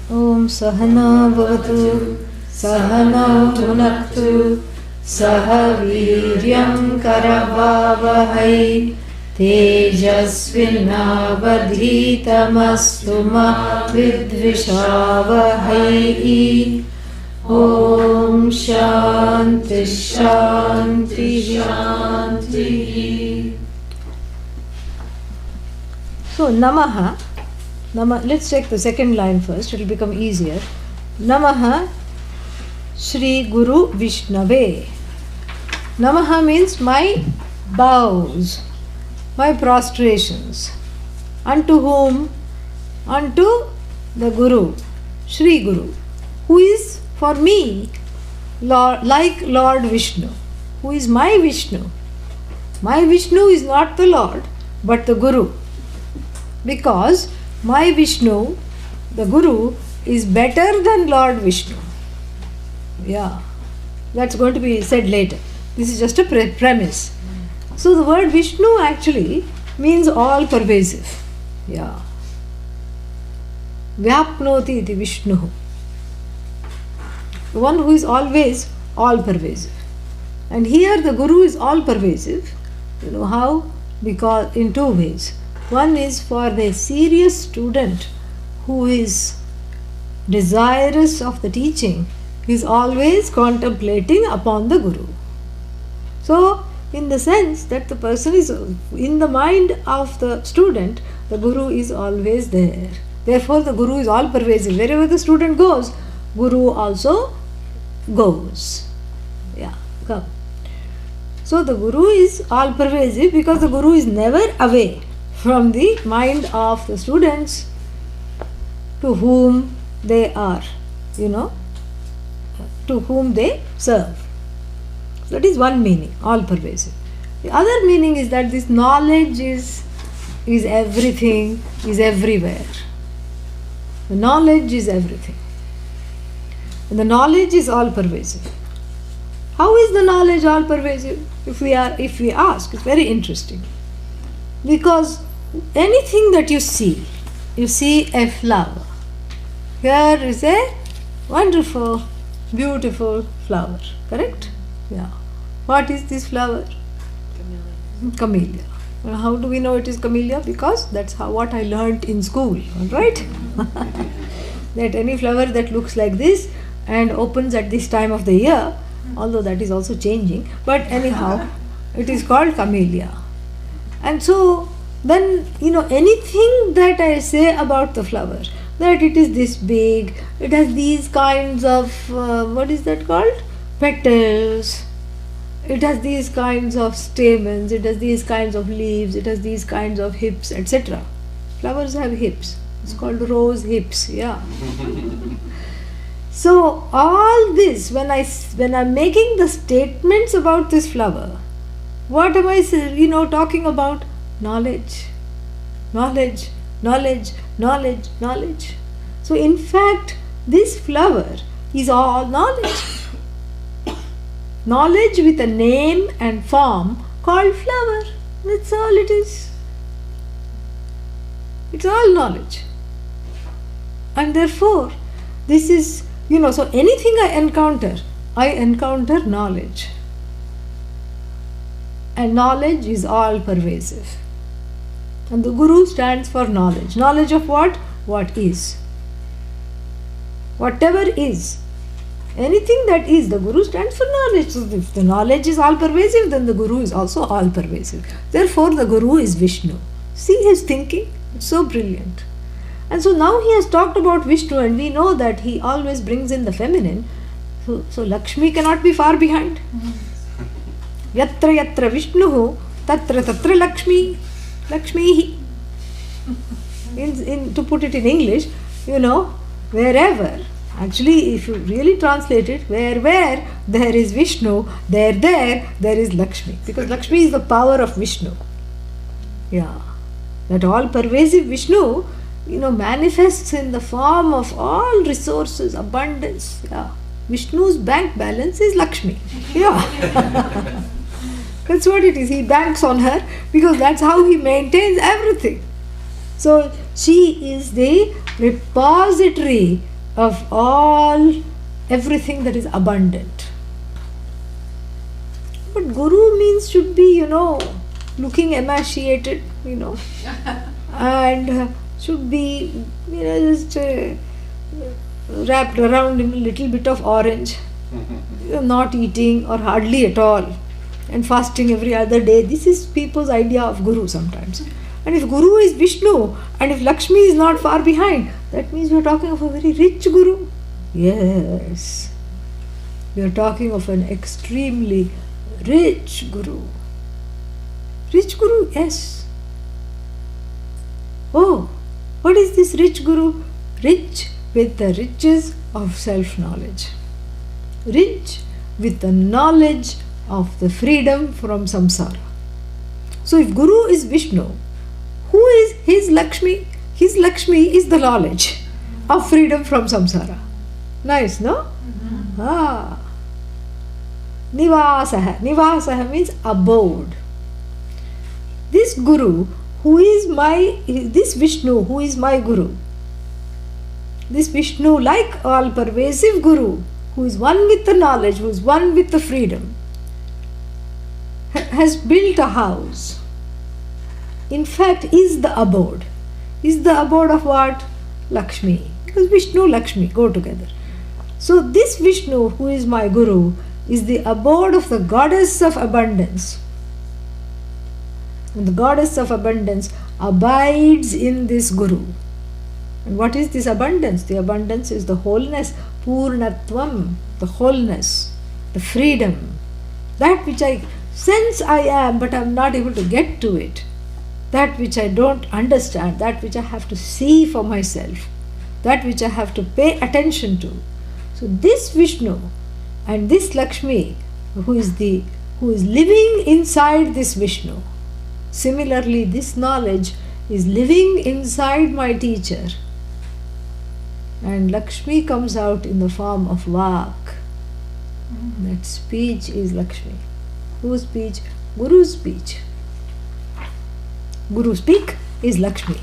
Om Sahana Bhavatu Sahana Bhunaktu Saha Viryam Karavavahai Tejasvinavadhitamastu ma vidvishavahai. Om Shanti Shanti Shanti. So Namaha, let's take the second line first, it will become easier. Namaha Shri Guru Vishnave. Namaha means my bows, my prostrations. Unto whom? Unto the Guru, Shri Guru, who is for me like Lord Vishnu, who is my Vishnu. My Vishnu is not the Lord, but the Guru. Because my Vishnu, the Guru, is better than Lord Vishnu. Yeah, that's going to be said later. This is just a premise. So the word Vishnu actually means all pervasive. Yeah. Vyapnoti iti Vishnu. The one who is always all pervasive. And here the Guru is all pervasive. You know how? Because in two ways. One is for the serious student who is desirous of the teaching, he is always contemplating upon the Guru. So, in the sense that the person is in the mind of the student, the Guru is always there. Therefore, the Guru is all pervasive. Wherever the student goes, Guru also goes. Yeah, come. So, the Guru is all pervasive because the Guru is never away from the mind of the students to whom they are, to whom they serve. So that is one meaning, all pervasive. The other meaning is that this knowledge is everything, is everywhere. The knowledge is everything. And the knowledge is all pervasive. How is the knowledge all pervasive? If we ask, it's very interesting. Because anything that you see a flower. Here is a wonderful, beautiful flower, correct? Yeah. What is this flower? Camellia. How do we know it is camellia? Because that's what I learnt in school, alright? That any flower that looks like this and opens at this time of the year, although that is also changing, but anyhow, it is called camellia. And so, then, anything that I say about the flower, that it is this big, it has these kinds of, what is that called? Petals, it has these kinds of stamens, it has these kinds of leaves, it has these kinds of hips, etc. Flowers have hips. It's called rose hips, yeah. So all this, when I'm making the statements about this flower, what am I talking about? Knowledge. Knowledge, knowledge, knowledge, knowledge. So in fact, this flower is all knowledge. Knowledge with a name and form called flower. That's all it is. It's all knowledge. And therefore, this is, so anything I encounter knowledge. And knowledge is all pervasive. And the Guru stands for knowledge. Knowledge of what? What is. Whatever is. Anything that is, the Guru stands for knowledge. So if the knowledge is all pervasive, then the Guru is also all pervasive. Therefore, the Guru is Vishnu. See his thinking? It's so brilliant. And so now he has talked about Vishnu, and we know that he always brings in the feminine. So Lakshmi cannot be far behind. Yatra yatra Vishnuhu, tatra tatra Lakshmi. Lakshmihi. To put it in English, wherever. Actually, if you really translate it, where there is Vishnu, there is Lakshmi. Because Lakshmi is the power of Vishnu. Yeah. That all pervasive Vishnu, manifests in the form of all resources, abundance. Yeah. Vishnu's bank balance is Lakshmi. Yeah. That's what it is. He banks on her because that's how he maintains everything. So she is the repository of everything that is abundant. But Guru means should be, looking emaciated, and should be, just wrapped around in a little bit of orange, not eating or hardly at all, and fasting every other day. This is people's idea of Guru sometimes. And if Guru is Vishnu and if Lakshmi is not far behind, that means we are talking of a very rich Guru. Yes, we are talking of an extremely rich Guru. Rich Guru, yes. Oh, what is this rich Guru? Rich with the riches of self-knowledge. Rich with the knowledge of the freedom from samsara. So if Guru is Vishnu, who is his Lakshmi? His Lakshmi is the knowledge of freedom from samsara. Nice, no? Nivasaha. Nivasaha means abode. This Guru, this Vishnu, who is my Guru, this Vishnu, like all pervasive Guru, who is one with the knowledge, who is one with the freedom, has built a house. In fact, is the abode. Is the abode of what? Lakshmi. Because Vishnu, Lakshmi go together. So this Vishnu, who is my Guru, is the abode of the goddess of abundance. And the goddess of abundance abides in this Guru. And what is this abundance? The abundance is the wholeness, Purnatvam, the wholeness, the freedom. That which I sense I am, but I am not able to get to it. That which I don't understand, that which I have to see for myself, that which I have to pay attention to. So this Vishnu and this Lakshmi, who is living inside this Vishnu. Similarly, this knowledge is living inside my teacher. And Lakshmi comes out in the form of Vak. That speech is Lakshmi. Whose speech? Guru's speech. Guru speak is Lakshmi.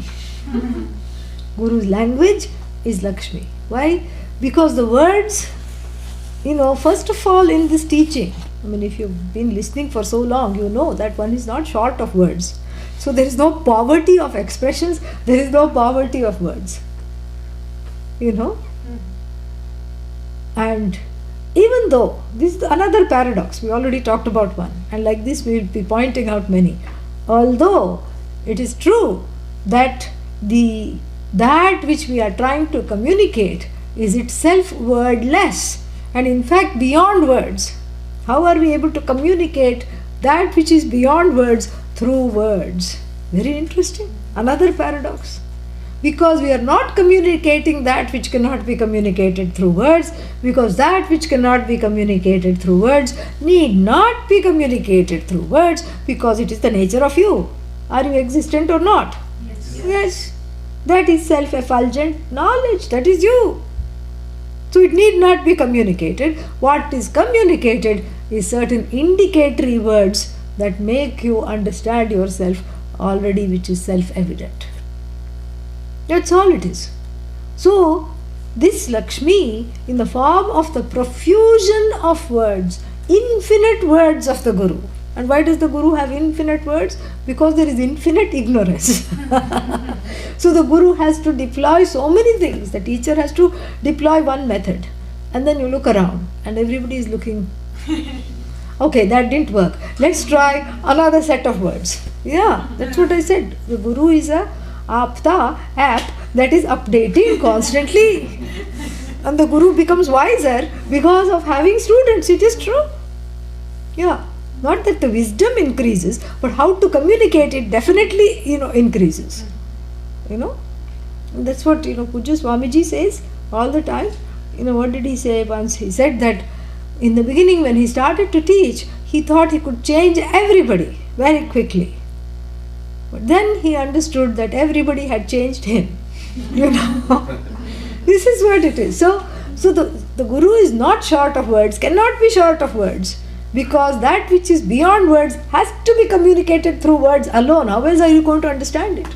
Guru's language is Lakshmi. Why? Because the words, first of all in this teaching, if you've been listening for so long, you know that one is not short of words. So there is no poverty of expressions, there is no poverty of words. And even though, this is another paradox, we already talked about one, and like this we will be pointing out many. Although it is true that that which we are trying to communicate is itself wordless and in fact beyond words. How are we able to communicate that which is beyond words through words? Very interesting. Another paradox. Because we are not communicating that which cannot be communicated through words, because that which cannot be communicated through words need not be communicated through words, because it is the nature of you. Are you existent or not? Yes. That is self-effulgent knowledge. That is you. So it need not be communicated. What is communicated is certain indicatory words that make you understand yourself already, which is self-evident. That's all it is. So this Lakshmi, in the form of the profusion of words, infinite words of the Guru. And why does the Guru have infinite words? Because there is infinite ignorance. So the Guru has to deploy so many things. The teacher has to deploy one method. And then you look around and everybody is looking, okay, that didn't work. Let's try another set of words. Yeah, that's what I said. The Guru is a app that is updating constantly. And the Guru becomes wiser because of having students. It is true. Yeah. Not that the wisdom increases, but how to communicate it definitely, increases. And that's what, Pujya Swamiji says all the time. What did he say once? He said that in the beginning when he started to teach, he thought he could change everybody very quickly. But then he understood that everybody had changed him. This is what it is. So the Guru is not short of words, cannot be short of words. Because that which is beyond words has to be communicated through words alone. How else are you going to understand it?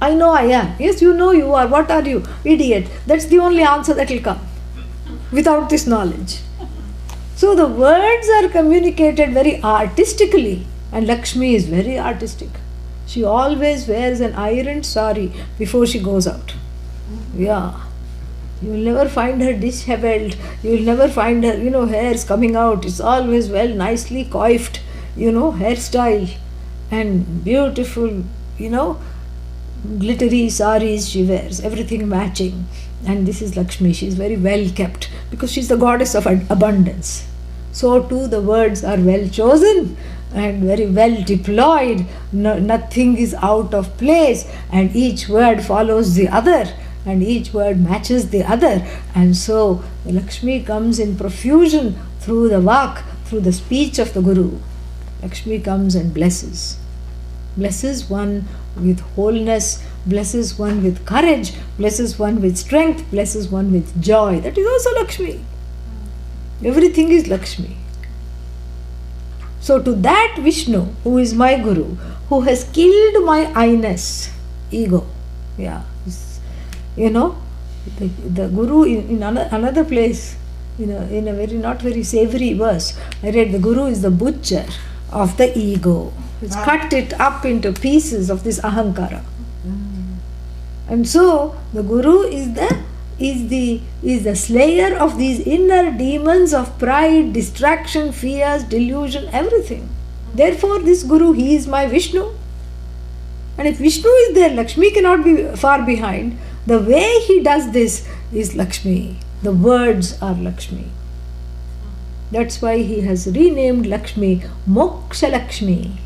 I know I am. Yes, you know you are. What are you? Idiot. That's the only answer that will come without this knowledge. So the words are communicated very artistically, and Lakshmi is very artistic. She always wears an ironed sari before she goes out. Yeah. You will never find her disheveled. You will never find her, hairs coming out. It's always well, nicely coiffed, hairstyle, and beautiful, glittery saris she wears, everything matching. And this is Lakshmi. She is very well kept because she is the goddess of abundance. So too the words are well chosen and very well deployed. Nothing is out of place, and each word follows the other, and each word matches the other. And so Lakshmi comes in profusion through the vak, through the speech of the Guru. Lakshmi comes and blesses one with wholeness, blesses one with courage, blesses one with strength, blesses one with joy. That is also Lakshmi. Everything is Lakshmi. So to that Vishnu, who is my Guru, who has killed my I-ness, ego, the Guru in another place, in a very not very savory verse, I read the Guru is the butcher of the ego. It's cut it up into pieces of this ahankara. And so the Guru is the slayer of these inner demons of pride, distraction, fears, delusion, everything. Therefore this Guru, he is my Vishnu. And if Vishnu is there, Lakshmi cannot be far behind. The way he does this is Lakshmi. The words are Lakshmi. That's why he has renamed Lakshmi Moksha Lakshmi.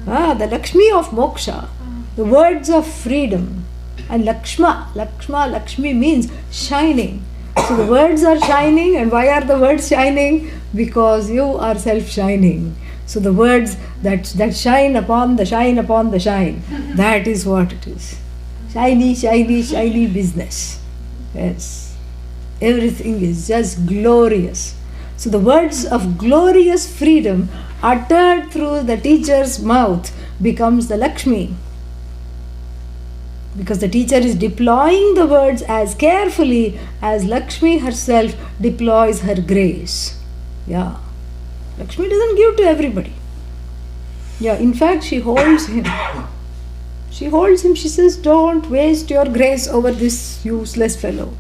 The Lakshmi of moksha, the words of freedom. And Lakshmi means shining. So the words are shining. And why are the words shining? Because you are self-shining. So the words that shine upon the shine upon the shine, that is what it is. Shiny, shiny, shiny business. Yes. Everything is just glorious. So the words of glorious freedom uttered through the teacher's mouth becomes the Lakshmi. Because the teacher is deploying the words as carefully as Lakshmi herself deploys her grace. Yeah. Lakshmi doesn't give to everybody. Yeah, in fact, she holds him. She says, don't waste your grace over this useless fellow.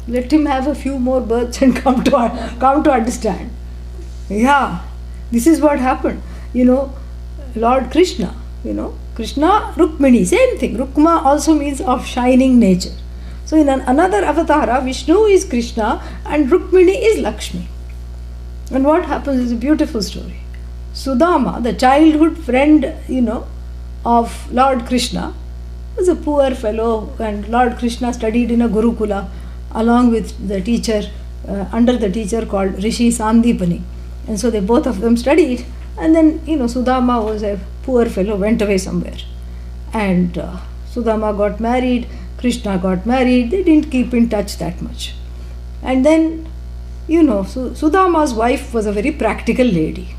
Let him have a few more births and come to understand. Yeah, this is what happened. Lord Krishna, Krishna, Rukmini, same thing. Rukma also means of shining nature. So in another avatara, Vishnu is Krishna and Rukmini is Lakshmi. And what happens is a beautiful story. Sudama, the childhood friend, of Lord Krishna, was a poor fellow, and Lord Krishna studied in a Gurukula along with the teacher, under the teacher called Rishi Sandipani. And so they both of them studied, and then, Sudama was a poor fellow, went away somewhere. And Sudama got married, Krishna got married, they didn't keep in touch that much. And then, Sudama's wife was a very practical lady.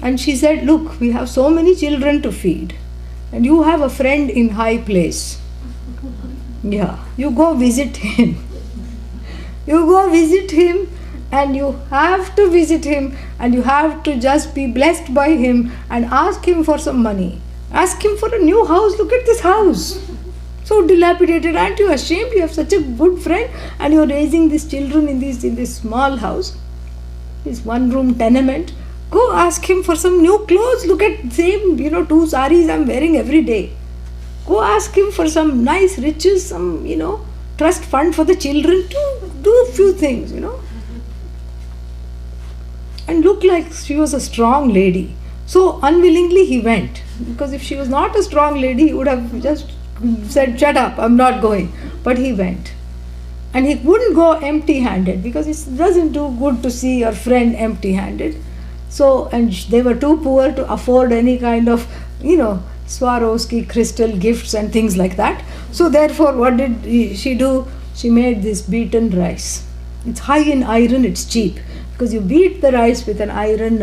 And she said, look, we have so many children to feed, and you have a friend in high place. Yeah, you go visit him. You go visit him, and you have to visit him, and you have to just be blessed by him and ask him for some money. Ask him for a new house. Look at this house. So dilapidated. Aren't you ashamed? You have such a good friend, and you are raising these children in this small house, this one-room tenement. Go ask him for some new clothes. Look at same, 2 saris I'm wearing every day. Go ask him for some nice riches, some, trust fund for the children to do a few things, And look like she was a strong lady. So unwillingly he went. Because if she was not a strong lady, he would have just said, shut up, I'm not going. But he went. And he wouldn't go empty-handed, because it doesn't do good to see your friend empty-handed. So, and they were too poor to afford any kind of, Swarovski crystal gifts and things like that. So therefore, what did she do? She made this beaten rice. It's high in iron, it's cheap. Because you beat the rice with an iron,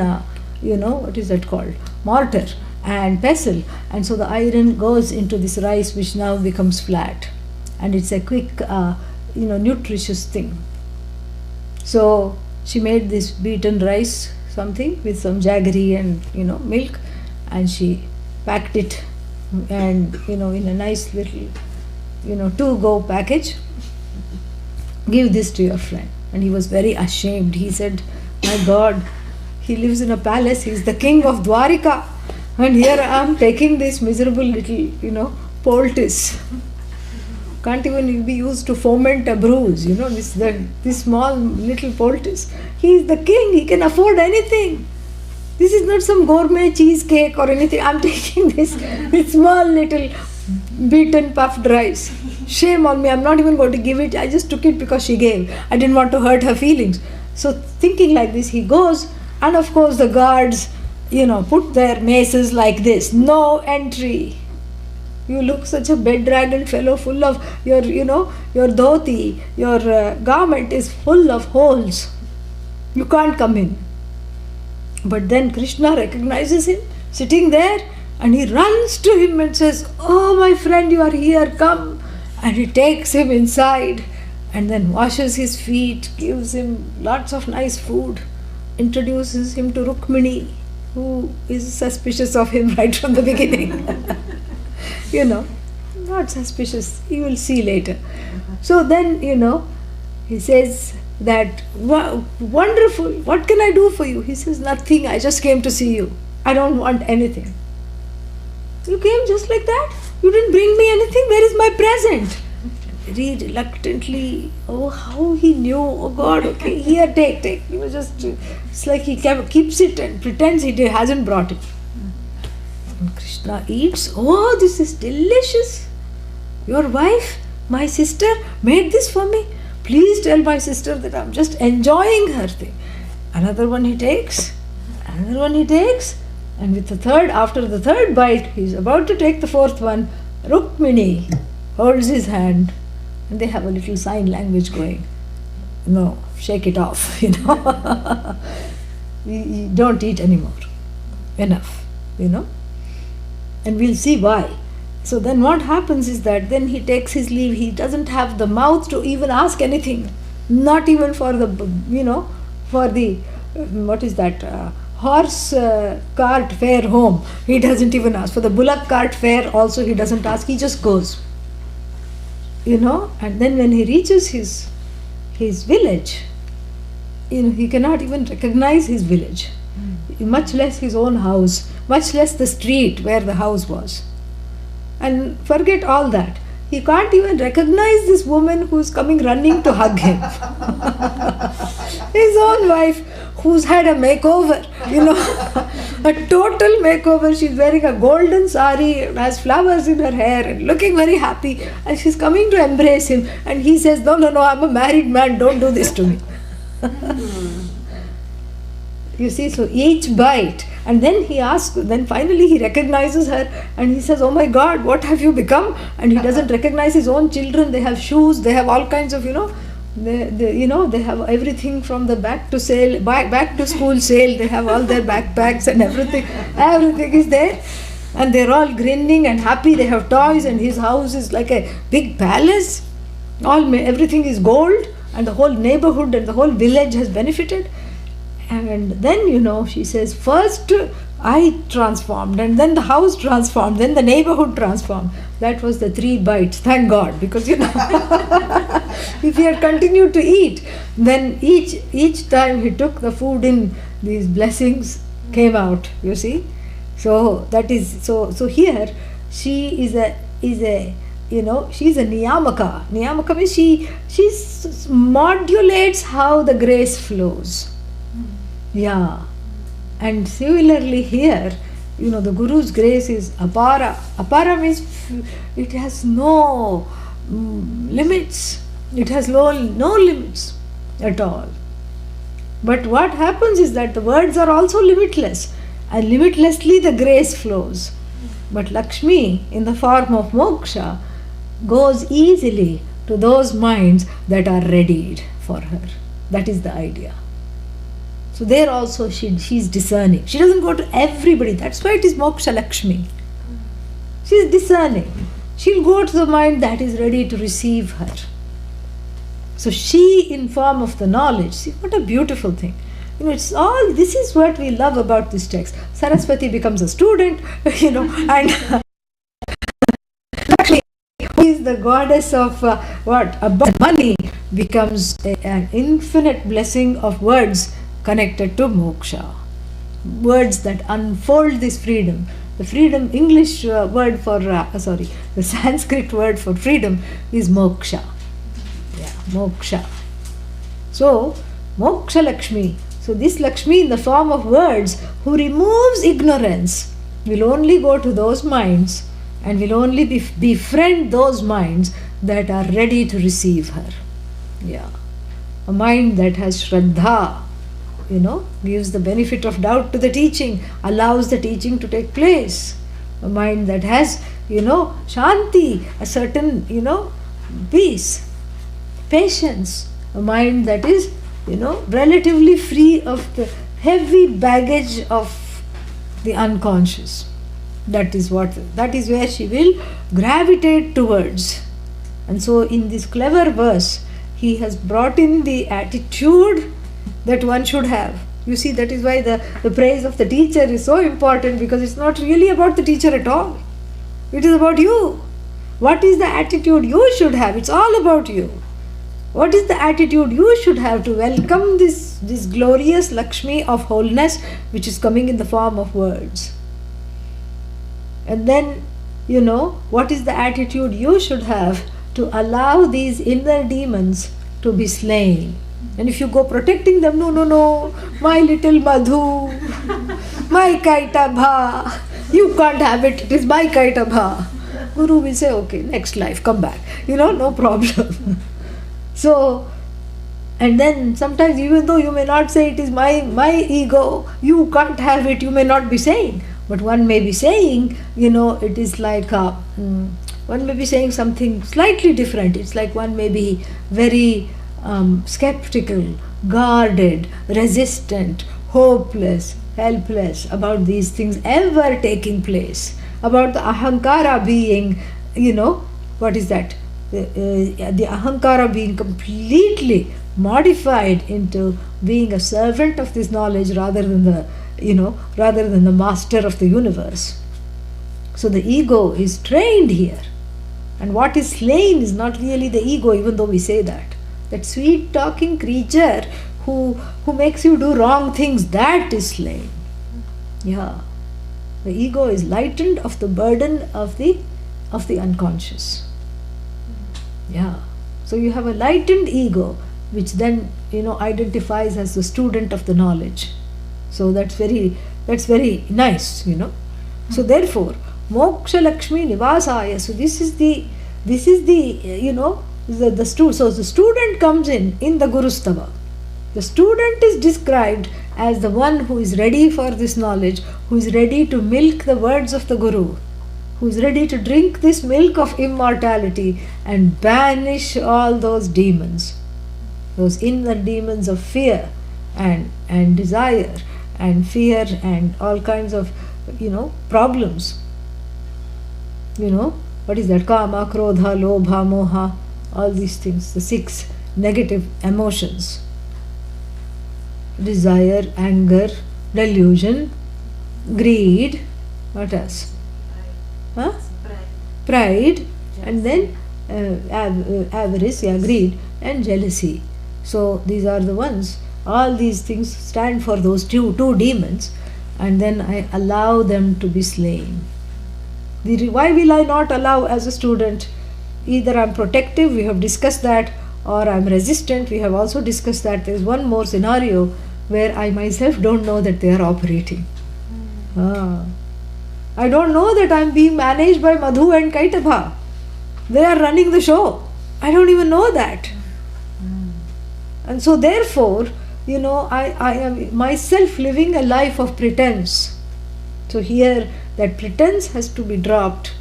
what is that called? Mortar. and pestle, and so the iron goes into this rice which now becomes flat, and it's a quick nutritious thing. So she made this beaten rice something with some jaggery and milk, and she packed it and in a nice little to-go package. Give this to your friend. And he was very ashamed. He said, my God, he lives in a palace, he's the king of Dwarika, and here I am taking this miserable little poultice. Can't even be used to foment a bruise, this small little poultice. He is the king, he can afford anything. This is not some gourmet cheesecake or anything. I'm taking this small little beaten puffed rice. Shame on me, I'm not even going to give it. I just took it because she gave. I didn't want to hurt her feelings. So thinking like this, he goes, and of course the guards, put their maces like this. No entry. You look such a bedraggled fellow, full of your dhoti, your garment is full of holes. You can't come in. But then Krishna recognizes him sitting there, and he runs to him and says, oh my friend, you are here, come. And he takes him inside and then washes his feet, gives him lots of nice food, introduces him to Rukmini, who is suspicious of him right from the beginning. Not suspicious, you will see later. So then, he says that, wow, wonderful, what can I do for you? He says, nothing, I just came to see you. I don't want anything. You came just like that? You didn't bring me anything? Where is my present? Very reluctantly, oh, how he knew, oh God, okay, here, take. He was just, it's like he keeps it and pretends he hasn't brought it. And Krishna eats, oh, this is delicious. Your wife, my sister, made this for me. Please tell my sister that I'm just enjoying her thing. Another one he takes, and with after the third bite, he's about to take the fourth one. Rukmini holds his hand, and they have a little sign language going. No, shake it off, you don't eat anymore. Enough, And we'll see why. So then what happens is that then he takes his leave. He doesn't have the mouth to even ask anything. Not even for the, what is that, horse cart fare home. He doesn't even ask. For the bullock cart fare also he doesn't ask. He just goes. And then when he reaches his village, he cannot even recognize his village. Much less his own house. Much less the street where the house was. And forget all that. He can't even recognize this woman who's coming running to hug him. His own wife, who's had a makeover, a total makeover. She's wearing a golden sari, has flowers in her hair and looking very happy. And she's coming to embrace him. And he says, no, I'm a married man, don't do this to me. You see, so each bite, and then then finally he recognizes her, and he says, oh my God, what have you become? And he doesn't recognize his own children. They have shoes, they have all kinds of, they have everything from the back to school sale. They have all their backpacks and everything is there. And they're all grinning and happy. They have toys, and his house is like a big palace. Everything is gold, and the whole neighborhood and the whole village has benefited. And then, she says, first I transformed, and then the house transformed, then the neighborhood transformed. That was the 3 bites, thank God, because, if he had continued to eat, then each time he took the food in, these blessings came out, you see. So that is, so here she is a she's a niyamaka. Niyamaka means she modulates how the grace flows. Yeah, and similarly here, the Guru's grace is apara. Apara means it has no limits. It has no limits at all. But what happens is that the words are also limitless, and limitlessly the grace flows. But Lakshmi, in the form of moksha, goes easily to those minds that are readied for her. That is the idea. So there also she's discerning. She doesn't go to everybody. That's why it is Moksha Lakshmi. She's discerning. She'll go to the mind that is ready to receive her. So she in form of the knowledge. See what a beautiful thing. It's all, this is what we love about this text. Saraswati becomes a student, and Lakshmi, who is the goddess of abundant money, becomes an infinite blessing of words connected to moksha. Words that unfold this freedom. The freedom, English word for, the Sanskrit word for freedom is moksha. Yeah, moksha. So, Moksha Lakshmi. So this Lakshmi in the form of words who removes ignorance will only go to those minds and will only befriend those minds that are ready to receive her. Yeah. A mind that has Shraddha, gives the benefit of doubt to the teaching, allows the teaching to take place. A mind that has, Shanti, a certain, peace, patience. A mind that is, relatively free of the heavy baggage of the unconscious. That is where she will gravitate towards. And so in this clever verse, he has brought in the attitude that one should have. You see, that is why the praise of the teacher is so important, because it's not really about the teacher at all. It is about you. What is the attitude you should have? It's all about you. What is the attitude you should have to welcome this glorious Lakshmi of wholeness which is coming in the form of words? And then, what is the attitude you should have to allow these inner demons to be slain? And if you go protecting them, no, my little Madhu, my Kaitabha, you can't have it, it is my Kaitabha. Guru will say, okay, next life, come back. No problem. So, and then sometimes even though you may not say it is my ego, you can't have it, you may not be saying. But one may be saying, it is like, one may be saying something slightly different. It's like one may be very skeptical, guarded, resistant, hopeless, helpless about these things ever taking place. About the ahankara being, what is that? The ahankara being completely modified into being a servant of this knowledge rather than the master of the universe. So the ego is trained here, and what is slain is not really the ego, even though we say that. That sweet talking creature who makes you do wrong things, that is slain. Yeah, the ego is lightened of the burden of the unconscious. Yeah. So you have a lightened ego, which then identifies as the student of the knowledge. So that's very nice. So therefore, Moksha Lakshmi Nivasaya. So this is the so the student comes in the Gurustava. The student is described as the one who is ready for this knowledge, who is ready to milk the words of the Guru, who is ready to drink this milk of immortality and banish all those demons, those inner demons of fear and desire and fear and all kinds of problems. What is that? Kama, Krodha, Lobha, Moha, all these things, the 6 negative emotions. Desire, anger, delusion, greed, what else? Pride, and then avarice, greed, and jealousy. So these are the ones. All these things stand for those two demons, and then I allow them to be slain. Why will I not allow as a student? Either I'm protective, we have discussed that, or I'm resistant, we have also discussed that. There is one more scenario where I myself don't know that they are operating. I don't know that I'm being managed by Madhu and Kaitabha. They are running the show. I don't even know that. And so therefore, I am myself living a life of pretense. So here, that pretense has to be dropped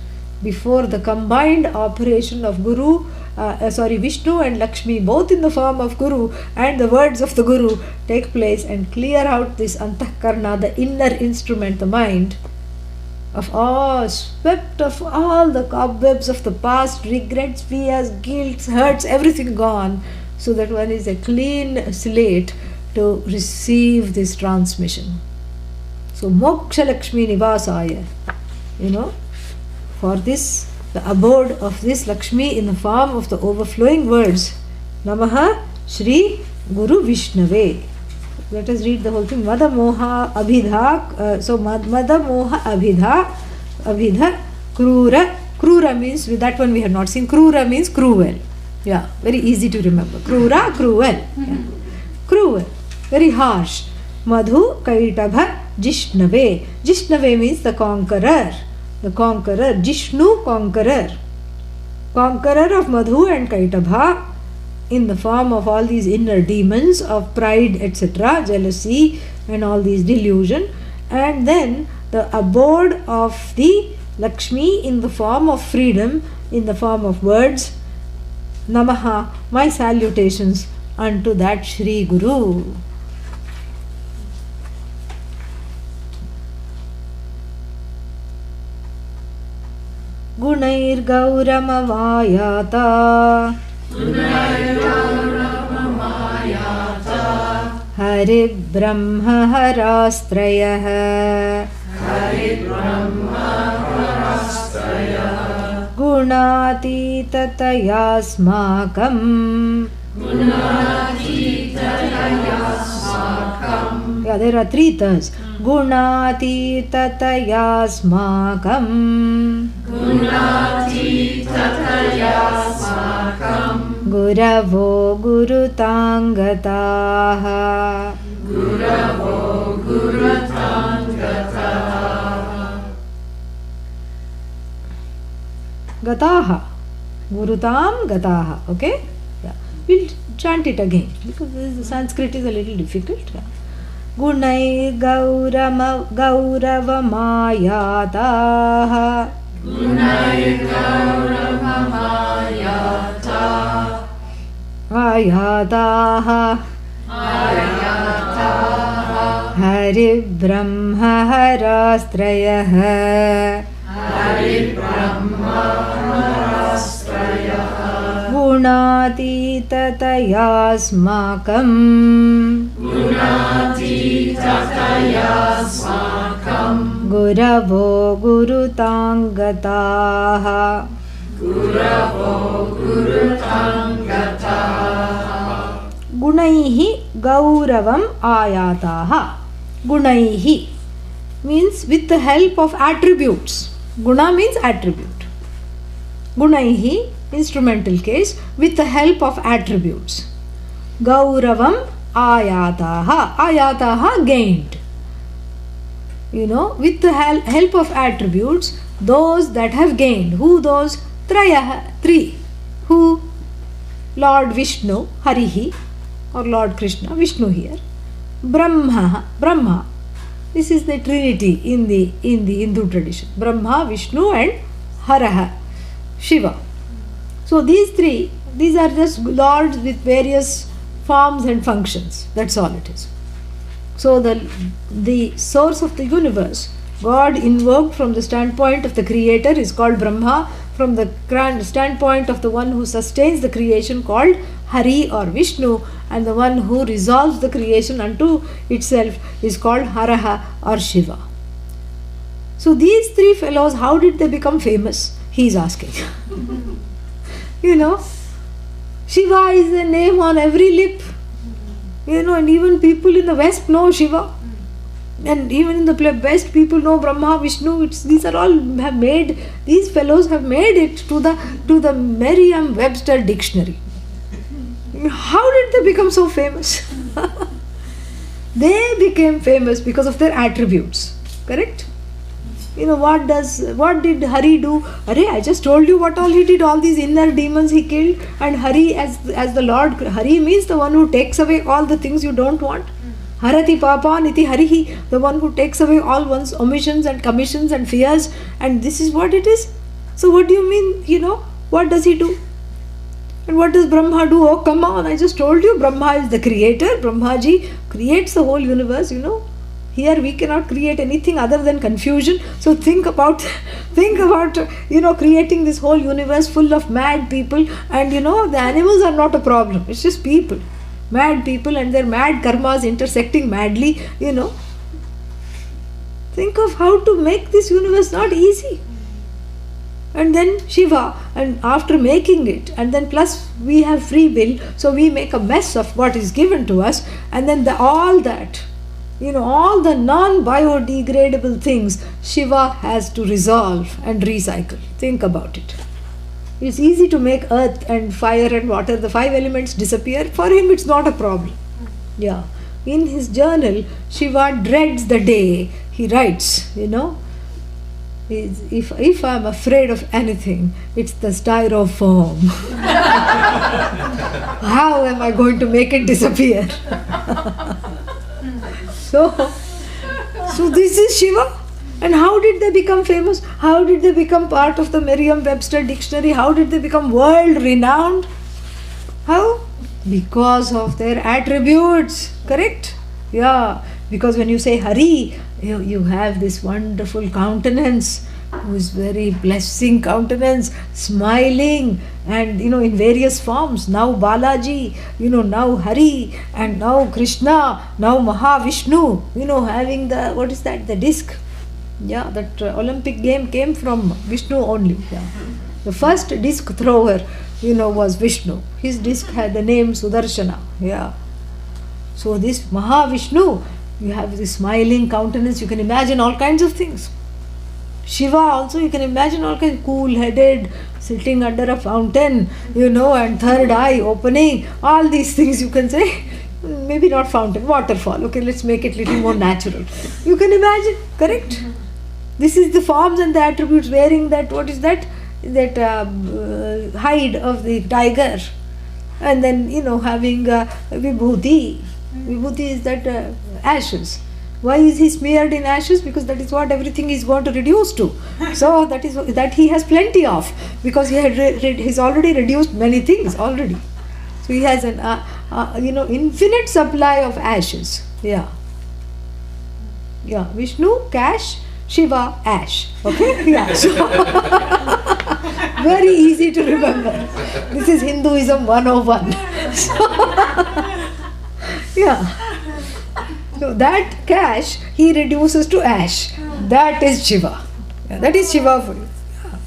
before the combined operation of Guru Vishnu and Lakshmi, both in the form of Guru and the words of the Guru, take place and clear out this Antahkarna, the inner instrument, the mind, of all, swept of all the cobwebs of the past, regrets, fears, guilt, hurts, everything gone, so that one is a clean slate to receive this transmission. So, Moksha Lakshmi Nivasaya, for this, the abode of this Lakshmi in the form of the overflowing words, Namaha Shri Guru Vishnave. Let us read the whole thing. Mada Moha Abhidha. Mada Moha Abhidha Krura. Krura means, with that one we have not seen. Krura means cruel. Yeah, very easy to remember. Krura, cruel. Yeah. Cruel, very harsh. Madhu Kaitabha Jishnave. Jishnave means the conqueror. The conqueror. Jishnu, conqueror. Conqueror of Madhu and Kaitabha, in the form of all these inner demons of pride, etc., jealousy and all these delusion, and then the abode of the Lakshmi in the form of freedom, in the form of words. Namaha, my salutations unto that Shri Guru. Gunair Gauramavayata Hari Brahma Harastrayah Gunatitatayasmakam. Yeah, there are three terms. Gunatitatayasmakam. Guravo Gurutangataha. Gataha. Gurutam Gataha. Okay? Yeah. We'll chant it again because the Sanskrit is a little difficult. Yeah. Gunai Gauravamaayataha. Gunai Gauravamaayataha. Ayataha. Hari Brahma Harastrayah. Gunatitatayasmakam. Guravo Gurutangataha. Gunaihi Gauravam Ayataha. Gunaihi means with the help of attributes. Guna means attribute. Gunaihi, instrumental case, with the help of attributes. Gauravam Ayataha. Ayataha, gained. With the help of attributes, those that have gained. Who those? Trayah, three. Who? Lord Vishnu, Harihi, or Lord Krishna, Vishnu here. Brahma. This is the trinity in the Hindu tradition. Brahma, Vishnu and Haraha, Shiva. So these three, these are just lords with various forms and functions. That's all it is. So the source of the universe, God invoked from the standpoint of the creator, is called Brahma. From the standpoint of the one who sustains the creation, called Hari or Vishnu, and the one who resolves the creation unto itself is called Haraha or Shiva. So these three fellows, how did they become famous? He is asking. Shiva is a name on every lip. And even people in the West know Shiva. And even in the West, people know Brahma, Vishnu. These fellows have made it to the Merriam-Webster dictionary. How did they become so famous? They became famous because of their attributes. Correct? What did Hari do? I just told you what all he did. All these inner demons he killed. And Hari as the Lord. Hari means the one who takes away all the things you don't want. Harati Papa Niti Harihi, the one who takes away all one's omissions and commissions and fears. And this is what it is. So what do you mean, what does he do? And what does Brahma do? Oh, come on, I just told you, Brahma is the creator. Brahmaji creates the whole universe, Here we cannot create anything other than confusion. So think about, creating this whole universe full of mad people. And the animals are not a problem. It's just people. Mad people and their mad karmas intersecting madly, Think of how to make this universe not easy. And then Shiva, and after making it, and then plus we have free will, so we make a mess of what is given to us, and then all the non-biodegradable things Shiva has to resolve and recycle. Think about it. It's easy to make earth and fire and water, the 5 elements disappear. For him it's not a problem. Yeah. In his journal, Shiva dreads the day he writes, if I'm afraid of anything, it's the styrofoam. How am I going to make it disappear? So this is Shiva. And how did they become famous? How did they become part of the Merriam-Webster dictionary? How did they become world renowned? How? Because of their attributes. Correct? Yeah. Because when you say Hari, you have this wonderful countenance, who is very blessing countenance, smiling, and in various forms. Now Balaji, now Hari, and now Krishna, now Mahavishnu, having the, what is that, the disc. Yeah, that Olympic game came from Vishnu only. Yeah. The first disc thrower, was Vishnu. His disc had the name Sudarshana. Yeah. So this Mahavishnu, you have this smiling countenance, you can imagine all kinds of things. Shiva also, you can imagine all kinds, cool-headed, sitting under a fountain, and third eye opening, all these things you can say. Maybe not fountain, waterfall. Okay, let's make it little more natural. You can imagine, correct? This is the forms and the attributes, wearing that, what is that? That hide of the tiger. And then, having vibhuti. Vibhuti is that ashes. Why is he smeared in ashes? Because that is what everything is going to reduce to. So that he has plenty of, because he's already reduced many things already. So he has an infinite supply of ashes. Yeah. Yeah. Vishnu, cash, Shiva, ash. Okay? Yeah. So very easy to remember. This is Hinduism 101. Yeah. So that cash he reduces to ash. That is Shiva. Yeah, that is Shiva for you. Yeah.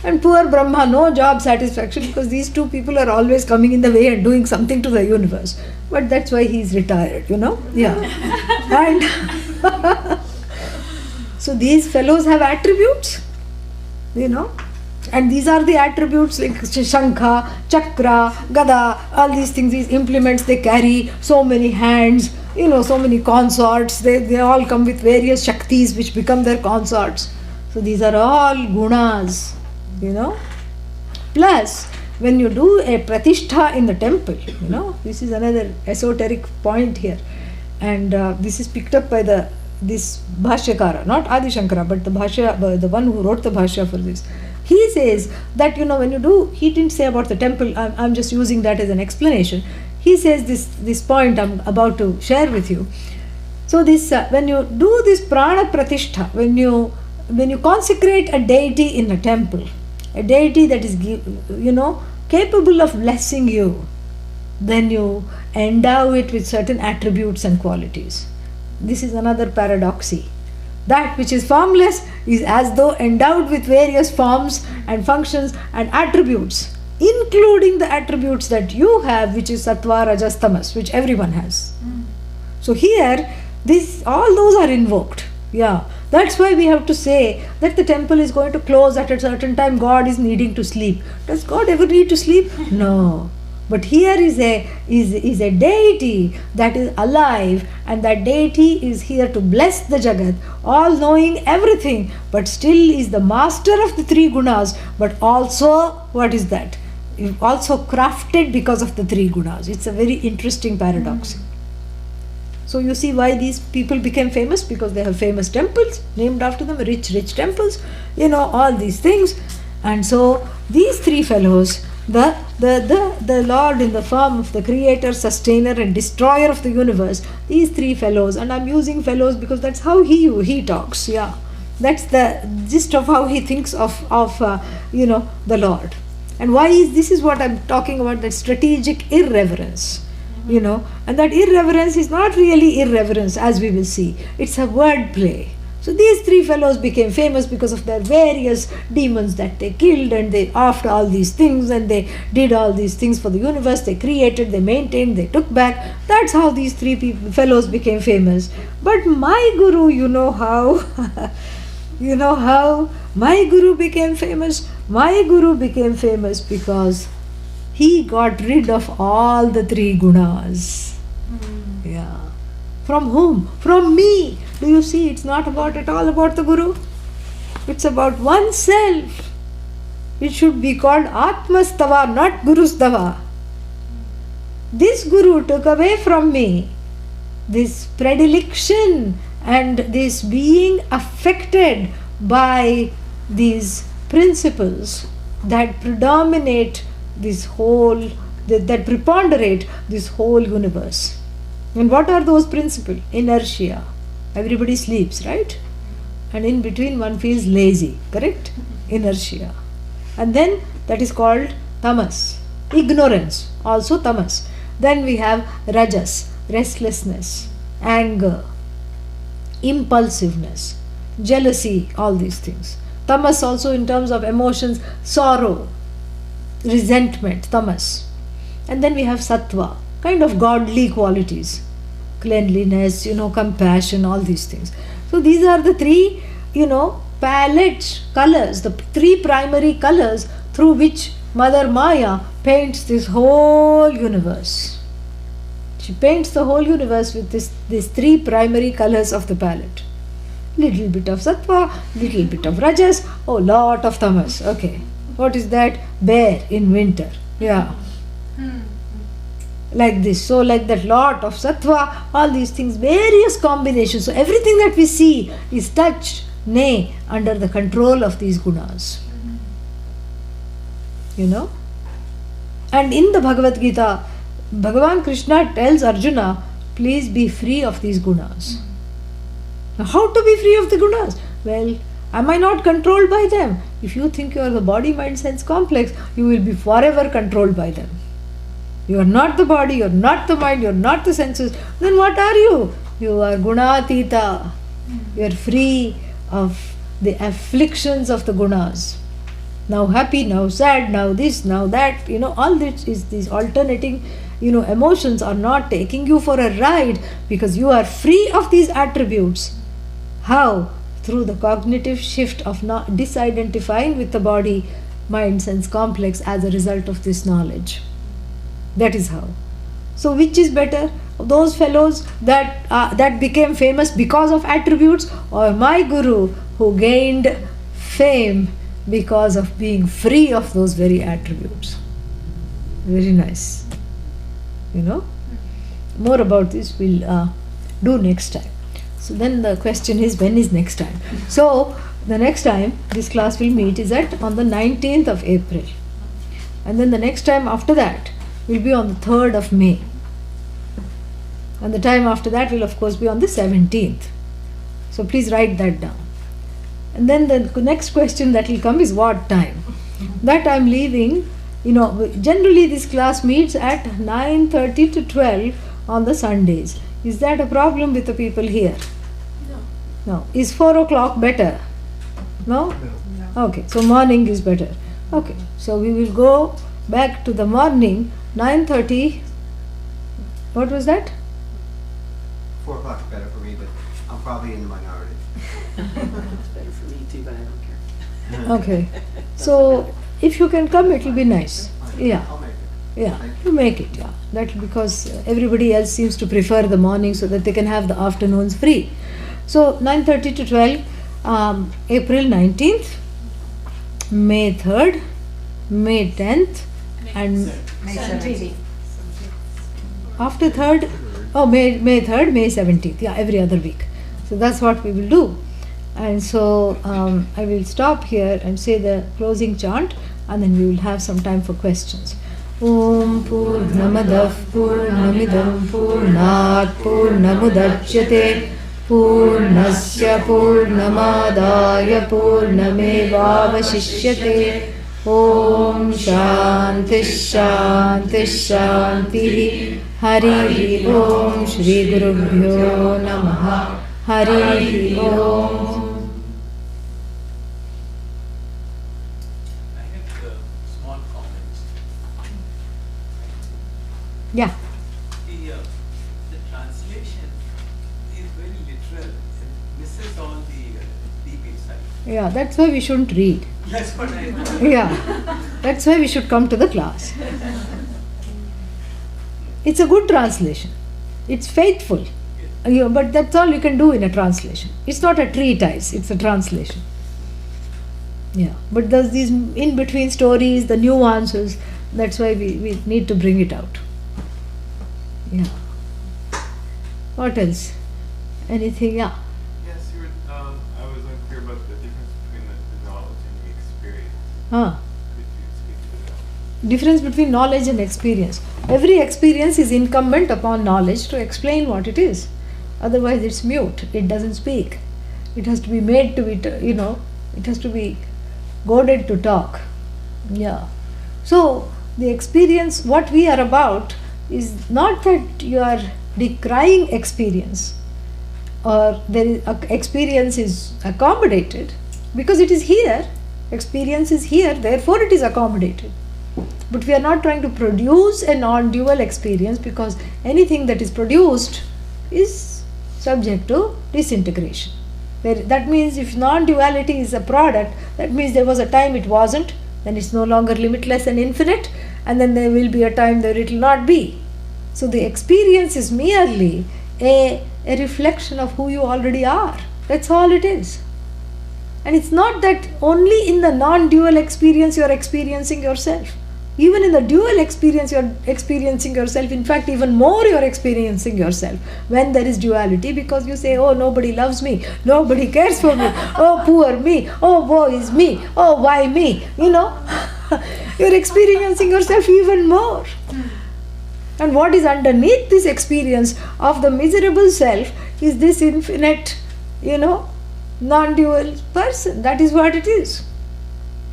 And poor Brahma, no job satisfaction, because these two people are always coming in the way and doing something to the universe. But that's why he is retired, Yeah. And so these fellows have attributes, And these are the attributes like Shankha, Chakra, Gada, all these things, these implements they carry, so many hands, so many consorts, they all come with various Shaktis which become their consorts. So these are all gunas, Plus, when you do a pratishtha in the temple, this is another esoteric point here. And this is picked up by this Bhashyakara, not Adi Shankara, but the one who wrote the Bhashya for this. He says that, when you do, he didn't say about the temple, I'm just using that as an explanation. He says this point I'm about to share with you. So this, when you do this prana pratishtha, when you consecrate a deity in a temple, a deity that is, capable of blessing you, then you endow it with certain attributes and qualities. This is another paradoxy. That which is formless is as though endowed with various forms and functions and attributes, including the attributes that you have, which is sattva, rajas, tamas, which everyone has. So here, all those are invoked. Yeah, that's why we have to say that the temple is going to close at a certain time. God is needing to sleep. Does God ever need to sleep? No. But here is a deity that is alive, and that deity is here to bless the Jagat, all knowing everything, but still is the master of the 3 gunas, but also, what is that? Also crafted because of the 3 gunas. It's a very interesting paradox. So you see why these people became famous, because they have famous temples named after them, rich temples, all these things. And so these 3 fellows, The Lord in the form of the creator, sustainer and destroyer of the universe, these three fellows, and I'm using fellows because that's how he talks, yeah. That's the gist of how he thinks of the Lord. And why is this is what I'm talking about, that strategic irreverence, and that irreverence is not really irreverence, as we will see. It's a word play. So these three fellows became famous because of their various demons that they killed, and they after all these things, and they did all these things for the universe. They created, they maintained, they took back. That's how these three fellows became famous. But my guru, you know how my guru became famous? My guru became famous because he got rid of all the three gunas. Yeah. From whom? From me. Do you see? It's not at all about the guru. It's about oneself. It should be called Atmastava, not Gurustava. This guru took away from me this predilection and this being affected by these principles that predominate this whole, that preponderate this whole universe. And what are those principles? Inertia. Everybody sleeps, right? And in between one feels lazy, correct? Inertia. And then that is called tamas. Ignorance, also tamas. Then we have rajas, restlessness, anger, impulsiveness, jealousy, all these things. Tamas also in terms of emotions, sorrow, resentment, tamas. And then we have sattva, kind of godly qualities, cleanliness, compassion, all these things. So these are the three, palette colors, the three primary colors through which Mother Maya paints this whole universe. She paints the whole universe with these three primary colors of the palette. Little bit of sattva, little bit of rajas, lot of tamas. Okay. What is that? Bear in winter. Yeah. Like this. So like that, lot of sattva, all these things, various combinations. So everything that we see is touched, nay, under the control of these gunas. And in the Bhagavad Gita, Bhagavan Krishna tells Arjuna, please be free of these gunas. Now, how to be free of the gunas? Well, am I not controlled by them? If you think you are the body, mind, sense complex, you will be forever controlled by them. You are not the body, you are not the mind, you are not the senses. Then what are you? You are gunatita. You are free of the afflictions of the gunas. Now happy, now sad, now this, now that. All this is these alternating, emotions are not taking you for a ride because you are free of these attributes. How? Through the cognitive shift of not disidentifying with the body, mind, sense complex as a result of this knowledge. That is how. So which is better? Those fellows that became famous because of attributes, or my guru who gained fame because of being free of those very attributes? Very nice. More about this we'll do next time. So then the question is, when is next time? So the next time this class will meet is on the 19th of April. And then the next time after that will be on the 3rd of May. And the time after that will of course be on the 17th. So please write that down. And then the next question that will come is what time? That I'm leaving, generally this class meets at 9:30 to 12 on the Sundays. Is that a problem with the people here? No. Is 4 o'clock better? No? Okay, so morning is better. Okay, so we will go back to the morning, 9:30. What was that? 4 o'clock is better for me, but I'm probably in the minority. It's better for me too, but I don't care. Okay, so if you can come, it will be nice. Yeah. I'll make it. Yeah, you make it, yeah. That because everybody else seems to prefer the morning so that they can have the afternoons free. So 9:30 to 12, April 19th, May 3rd, May 10th, and May 17th. after 3rd, May 3rd, May 17th, yeah, every other week. So that's what we will do. And so I will stop here and say the closing chant. and then we will have some time for questions. Om Purnamadav Purnamidam Purnat Purnamudachyate Purnasya Purnamadaya Purnamevavashishyate. Om Shanti Shanti Shanti. Hari Om Shri Gurubhyo Namaha. Hari Om. Small comments. Yeah. The translation is very literal and misses all the deep insight. Yeah, that's why we shouldn't read. That's what I know. Yeah, that's why we should come to the class. It's a good translation. It's faithful. But that's all you can do in a translation. It's not a treatise, it's a translation. Yeah, but there's these in-between stories, the nuances, that's why we need to bring it out. Yeah. What else? Anything? Yeah. Yes, you were, I was unclear about the difference between the knowledge and the experience. Huh. Could you speak to that? Difference between knowledge and experience. Every experience is incumbent upon knowledge to explain what it is. Otherwise it's mute, it doesn't speak. It has to be made to be, it has to be goaded to talk. Yeah. So the experience, what we are about is not that you are decrying experience or experience is accommodated, because it is here. Experience is here, therefore it is accommodated. But we are not trying to produce a non-dual experience, because anything that is produced is subject to disintegration. That means if non-duality is a product, that means there was a time it wasn't, then it's no longer limitless and infinite, and then there will be a time that it will not be. So the experience is merely a reflection of who you already are. That's all it is. And it's not that only in the non-dual experience you are experiencing yourself. Even in the dual experience you are experiencing yourself. In fact, even more you are experiencing yourself when there is duality, because you say, oh, nobody loves me, nobody cares for me, oh, poor me, oh, woe is me, oh, why me, You're experiencing yourself even more. And what is underneath this experience of the miserable self is this infinite, non-dual person. That is what it is.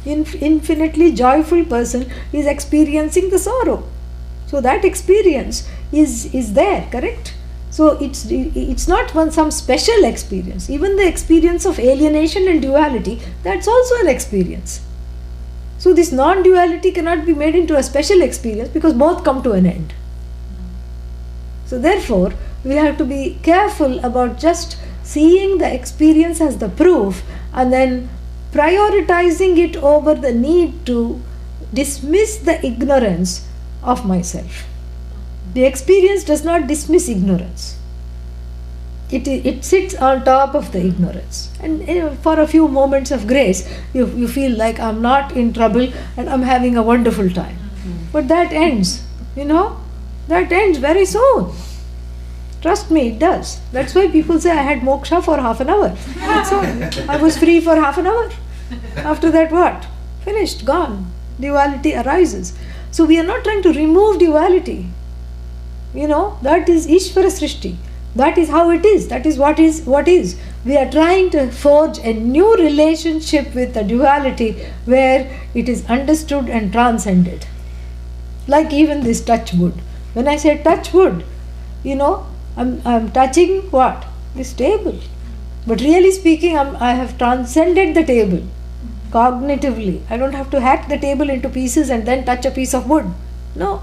Infinitely joyful person is experiencing the sorrow. So that experience is there, correct? So it's not some special experience. Even the experience of alienation and duality, that's also an experience. So this non-duality cannot be made into a special experience, because both come to an end. So therefore, we have to be careful about just seeing the experience as the proof and then prioritizing it over the need to dismiss the ignorance of myself. The experience does not dismiss ignorance. It sits on top of the ignorance. And for a few moments of grace, you feel like I'm not in trouble and I'm having a wonderful time. But that ends, that ends very soon. Trust me, it does. That's why people say I had moksha for half an hour. That's all. I was free for half an hour. After that, what? Finished, gone. Duality arises. So we are not trying to remove duality. That is Ishvara Srishti. That is how it is. That is what is. We are trying to forge a new relationship with the duality where it is understood and transcended. Like even this touch wood. When I say touch wood, I'm touching what? This table. But really speaking, I have transcended the table cognitively. I don't have to hack the table into pieces and then touch a piece of wood. No.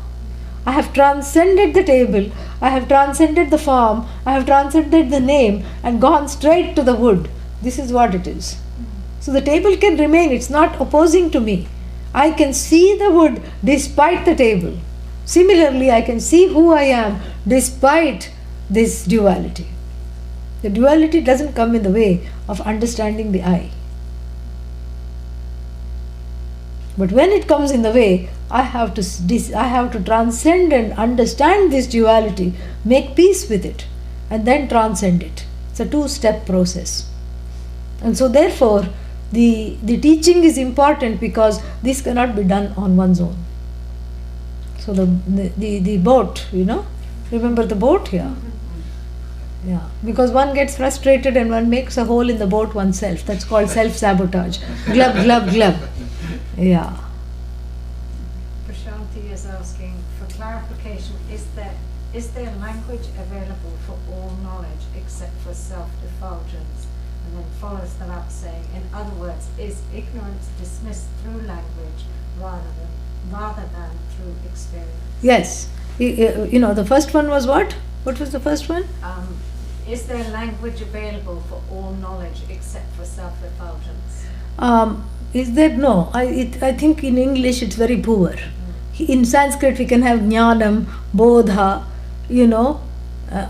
I have transcended the table. I have transcended the form. I have transcended the name and gone straight to the wood. This is what it is. So the table can remain. It's not opposing to me. I can see the wood despite the table. Similarly, I can see who I am despite this duality. The duality doesn't come in the way of understanding the I. But when it comes in the way, I have to transcend and understand this duality, make peace with it, and then transcend it. It's a two-step process. And so therefore, the teaching is important because this cannot be done on one's own. So the boat, remember the boat here? Yeah, because one gets frustrated and one makes a hole in the boat oneself. That's called self-sabotage. Glub, glub, glub. Yeah. Prashanti is asking for clarification, is there language available for all knowledge except for self-effulgence? And then follows that up saying, in other words, is ignorance dismissed through language rather than through experience? Yes. The first one was what? What was the first one? Is there language available for all knowledge except for self-effulgence? Is there? No. I think in English it's very poor. In Sanskrit we can have jnanam, bodha,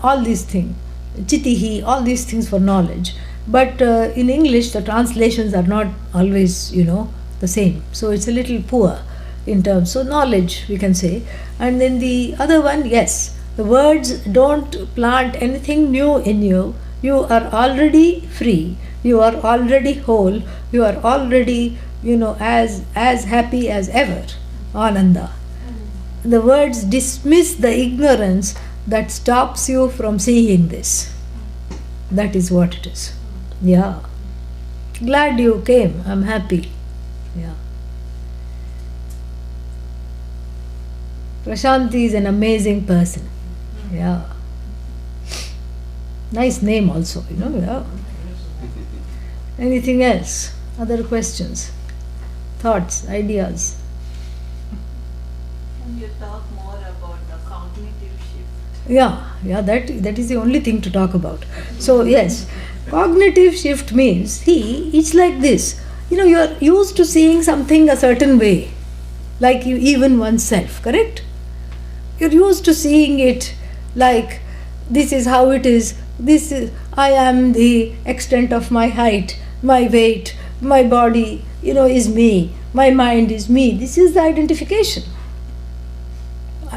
all these things. Chitihi, all these things for knowledge. But in English the translations are not always, the same. So it's a little poor in terms. So knowledge, we can say. And then the other one, yes. The words don't plant anything new in you. You are already free. You are already whole. You are already, as happy as ever. Ananda. The words dismiss the ignorance that stops you from seeing this. That is what it is. Yeah. Glad you came. I'm happy. Yeah. Prashanti is an amazing person. Yeah. Nice name also, yeah. Anything else? Other questions? Thoughts? Ideas? Can you talk more about the cognitive shift? Yeah, that is the only thing to talk about. So yes, cognitive shift means, it's like this. You are used to seeing something a certain way, like even oneself, correct? You're used to seeing it like, this is how it is, I am the extent of my height, my weight, my body, is me, my mind is me. This is the identification.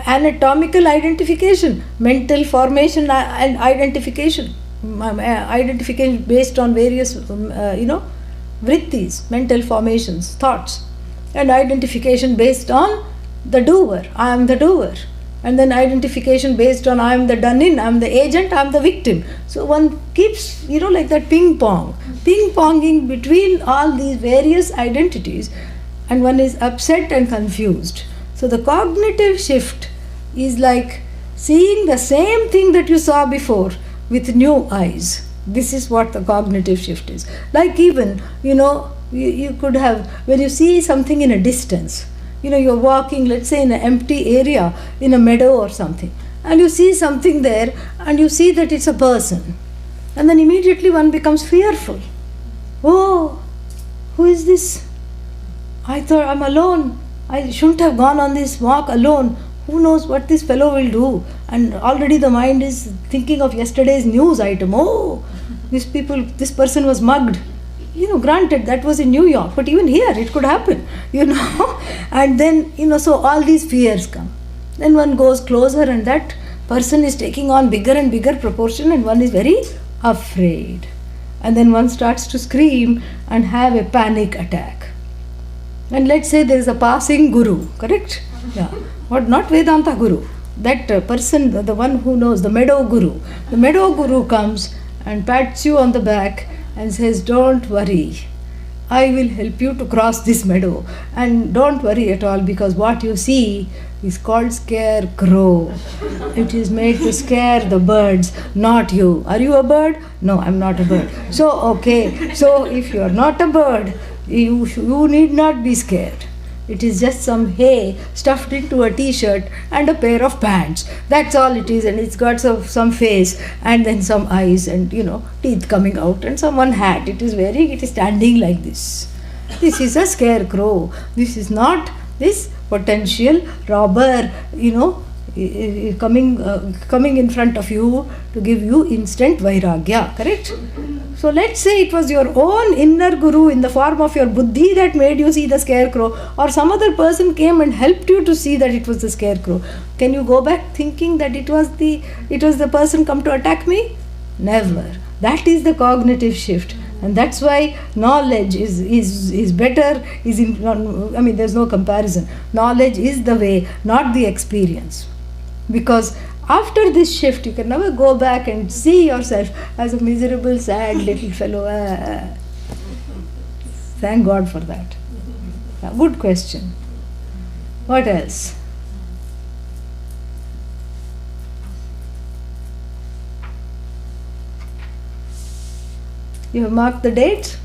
Anatomical identification, mental formation and identification. Identification based on various, vrittis, mental formations, thoughts. And identification based on the doer, I am the doer. And then identification based on I am the done-in, I am the agent, I am the victim. So one keeps, like that ping-ponging between all these various identities, and one is upset and confused. So the cognitive shift is like seeing the same thing that you saw before with new eyes. This is what the cognitive shift is. Like even, you could have, when you see something in a distance, you're walking, let's say, in an empty area, in a meadow or something, and you see something there, and you see that it's a person. And then immediately one becomes fearful. Oh, who is this? I thought I'm alone. I shouldn't have gone on this walk alone. Who knows what this fellow will do? And already the mind is thinking of yesterday's news item. Oh, this person was mugged. Granted, that was in New York, but even here it could happen, And then, so all these fears come. Then one goes closer and that person is taking on bigger and bigger proportion and one is very afraid. And then one starts to scream and have a panic attack. And let's say there is a passing guru, correct? Yeah. What, not Vedanta guru. That person, the one who knows, the meadow guru. The meadow guru comes and pats you on the back and says, don't worry, I will help you to cross this meadow. And don't worry at all, because what you see is called scarecrow. It is made to scare the birds, not you. Are you a bird? No, I'm not a bird. So, okay. So, if you are not a bird, you need not be scared. It is just some hay stuffed into a t-shirt and a pair of pants. That's all it is, and it's got some face and then some eyes and teeth coming out and some one hat. It is standing like this. This is a scarecrow. This is not this potential robber, coming in front of you to give you instant vairagya, correct? So let's say it was your own inner guru in the form of your buddhi that made you see the scarecrow, or some other person came and helped you to see that it was the scarecrow. Can you go back thinking that it was the person come to attack me? Never. That is the cognitive shift. And that's why knowledge is better, there's no comparison. Knowledge is the way, not the experience. Because after this shift, you can never go back and see yourself as a miserable, sad little fellow. Thank God for that. Good question. What else? You have marked the dates?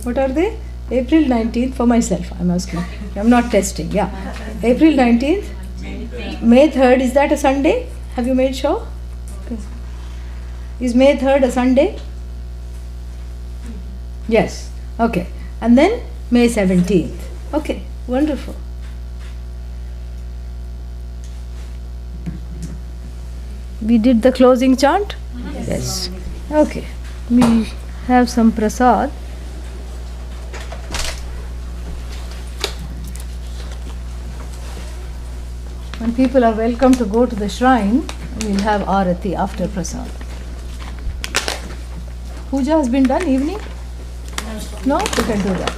What are they? April 19th, for myself I'm asking. I'm not testing. Yeah. April 19th? May 3rd, is that a Sunday? Have you made sure? Okay. Is May 3rd a Sunday? Yes. Okay. And then May 17th. Okay. Wonderful. We did the closing chant? Yes. Okay. We have some prasad. And people are welcome to go to the shrine. We'll have arati after prasad. Puja has been done evening? No? We can do that.